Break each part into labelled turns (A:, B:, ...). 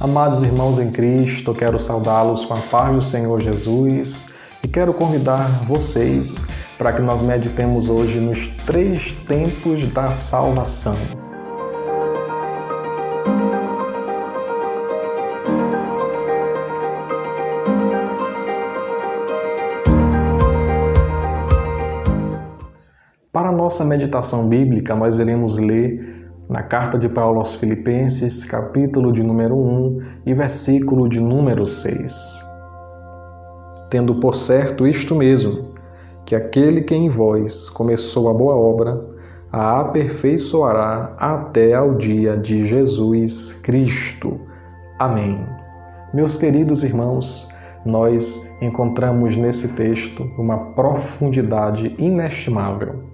A: Amados irmãos em Cristo, quero saudá-los com a paz do Senhor Jesus e quero convidar vocês para que nós meditemos hoje nos 3 tempos da salvação. Para a nossa meditação bíblica, nós iremos ler na carta de Paulo aos Filipenses, capítulo de número 1 e versículo de número 6. Tendo por certo isto mesmo, que aquele que em vós começou a boa obra, a aperfeiçoará até ao dia de Jesus Cristo. Amém. Meus queridos irmãos, nós encontramos nesse texto uma profundidade inestimável.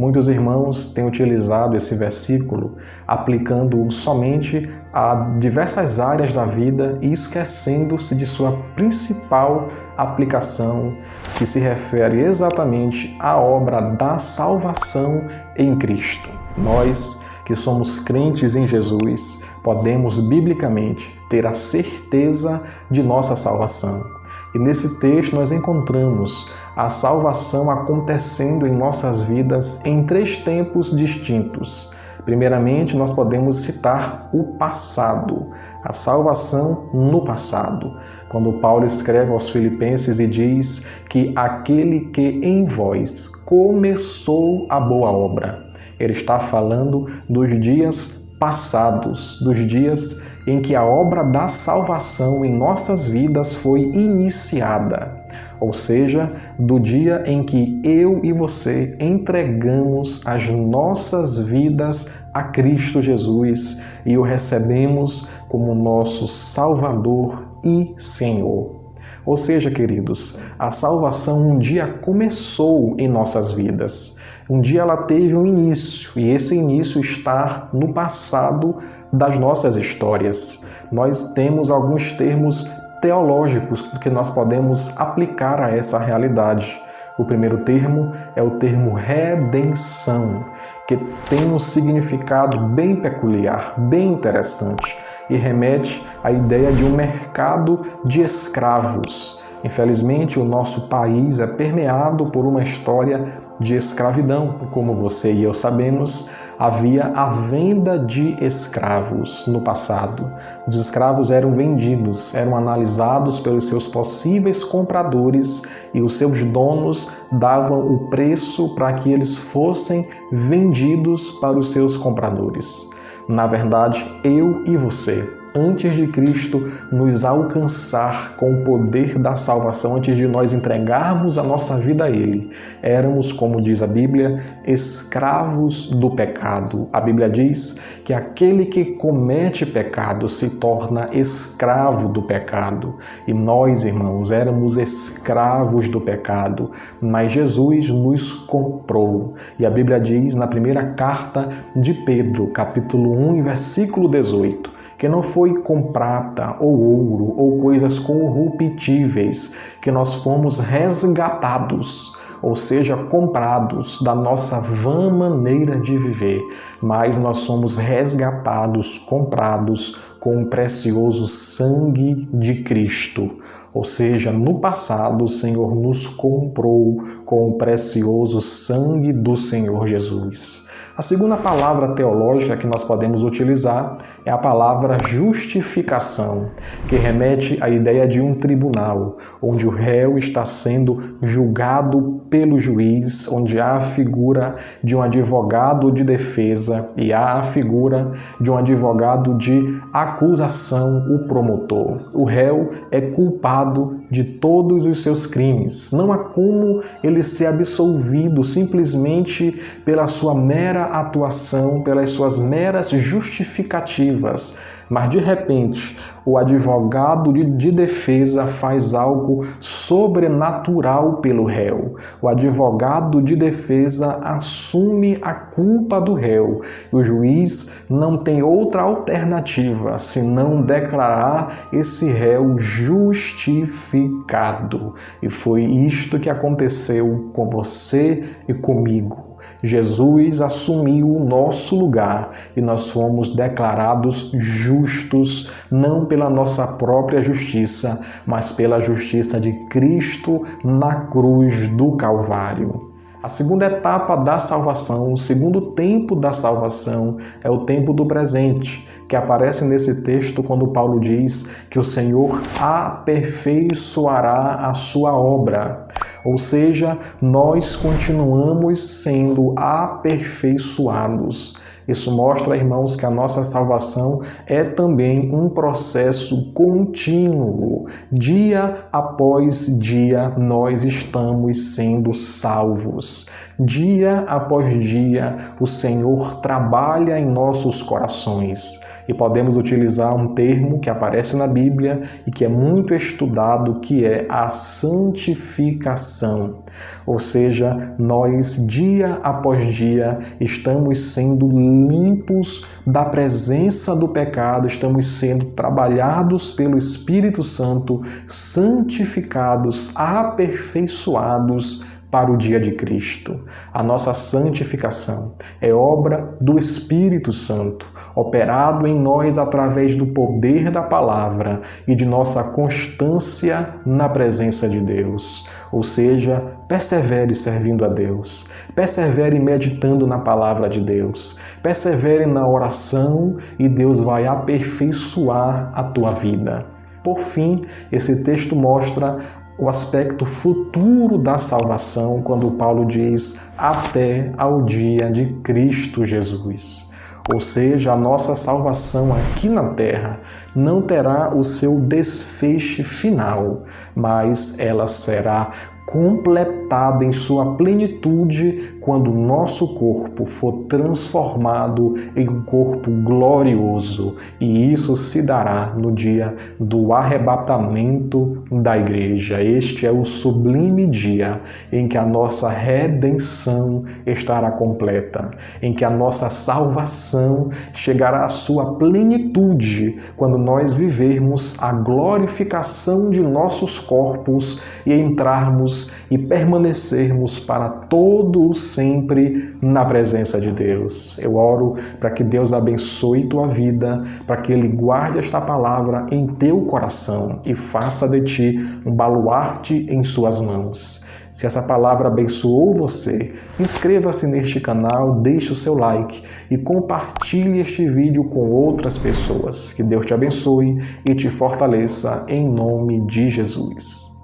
A: Muitos irmãos têm utilizado esse versículo aplicando-o somente a diversas áreas da vida e esquecendo-se de sua principal aplicação, que se refere exatamente à obra da salvação em Cristo. Nós, que somos crentes em Jesus, podemos biblicamente ter a certeza de nossa salvação. E nesse texto nós encontramos a salvação acontecendo em nossas vidas em 3 tempos distintos. Primeiramente, nós podemos citar o passado, a salvação no passado, quando Paulo escreve aos Filipenses e diz que aquele que em vós começou a boa obra. Ele está falando dos dias passados, dos dias em que a obra da salvação em nossas vidas foi iniciada, ou seja, do dia em que eu e você entregamos as nossas vidas a Cristo Jesus e o recebemos como nosso Salvador e Senhor. Ou seja, queridos, a salvação um dia começou em nossas vidas. Um dia ela teve um início, e esse início está no passado das nossas histórias. Nós temos alguns termos teológicos que nós podemos aplicar a essa realidade. O primeiro termo é o termo redenção, que tem um significado bem peculiar, bem interessante, e remete à ideia de um mercado de escravos. Infelizmente, o nosso país é permeado por uma história de escravidão. Como você e eu sabemos, havia a venda de escravos no passado. Os escravos eram vendidos, eram analisados pelos seus possíveis compradores e os seus donos davam o preço para que eles fossem vendidos para os seus compradores. Na verdade, eu e você, antes de Cristo nos alcançar com o poder da salvação, antes de nós entregarmos a nossa vida a Ele, éramos, como diz a Bíblia, escravos do pecado. A Bíblia diz que aquele que comete pecado se torna escravo do pecado. E nós, irmãos, éramos escravos do pecado, mas Jesus nos comprou. E a Bíblia diz na primeira carta de Pedro, capítulo 1, versículo 18, que não foi com prata ou ouro ou coisas corruptíveis que nós fomos resgatados, ou seja, comprados da nossa vã maneira de viver, mas nós somos resgatados, comprados com o precioso sangue de Cristo. Ou seja, no passado o Senhor nos comprou com o precioso sangue do Senhor Jesus. A segunda palavra teológica que nós podemos utilizar é a palavra justificação, que remete à ideia de um tribunal, onde o réu está sendo julgado pelo juiz, onde há a figura de um advogado de defesa e há a figura de um advogado de acusação, o promotor. O réu é culpado de todos os seus crimes. Não há como ele ser absolvido simplesmente pela sua mera atuação, pelas suas meras justificativas. Mas, de repente, o advogado de defesa faz algo sobrenatural pelo réu. O advogado de defesa assume a culpa do réu. O juiz não tem outra alternativa senão declarar esse réu justificado. E foi isto que aconteceu com você e comigo. Jesus assumiu o nosso lugar e nós fomos declarados justos, não pela nossa própria justiça, mas pela justiça de Cristo na cruz do Calvário. A segunda etapa da salvação, o segundo tempo da salvação, é o tempo do presente, que aparece nesse texto quando Paulo diz que o Senhor aperfeiçoará a sua obra. Ou seja, nós continuamos sendo aperfeiçoados. Isso mostra, irmãos, que a nossa salvação é também um processo contínuo. Dia após dia, nós estamos sendo salvos. Dia após dia, o Senhor trabalha em nossos corações. E podemos utilizar um termo que aparece na Bíblia e que é muito estudado, que é a santificação. Ou seja, nós, dia após dia, estamos sendo limpos da presença do pecado, estamos sendo trabalhados pelo Espírito Santo, santificados, aperfeiçoados para o dia de Cristo. A nossa santificação é obra do Espírito Santo, operado em nós através do poder da palavra e de nossa constância na presença de Deus. Ou seja, persevere servindo a Deus, persevere meditando na palavra de Deus, persevere na oração e Deus vai aperfeiçoar a tua vida. Por fim, esse texto mostra o aspecto futuro da salvação, quando Paulo diz até ao dia de Cristo Jesus. Ou seja, a nossa salvação aqui na terra não terá o seu desfecho final, mas ela será completada em sua plenitude quando o nosso corpo for transformado em um corpo glorioso, e isso se dará no dia do arrebatamento da igreja. Este é o sublime dia em que a nossa redenção estará completa, em que a nossa salvação chegará à sua plenitude quando nós vivermos a glorificação de nossos corpos e entrarmos e permanecermos para todo o sempre na presença de Deus. Eu oro para que Deus abençoe tua vida, para que Ele guarde esta palavra em teu coração e faça de ti um baluarte em suas mãos. Se essa palavra abençoou você, inscreva-se neste canal, deixe o seu like e compartilhe este vídeo com outras pessoas. Que Deus te abençoe e te fortaleça em nome de Jesus.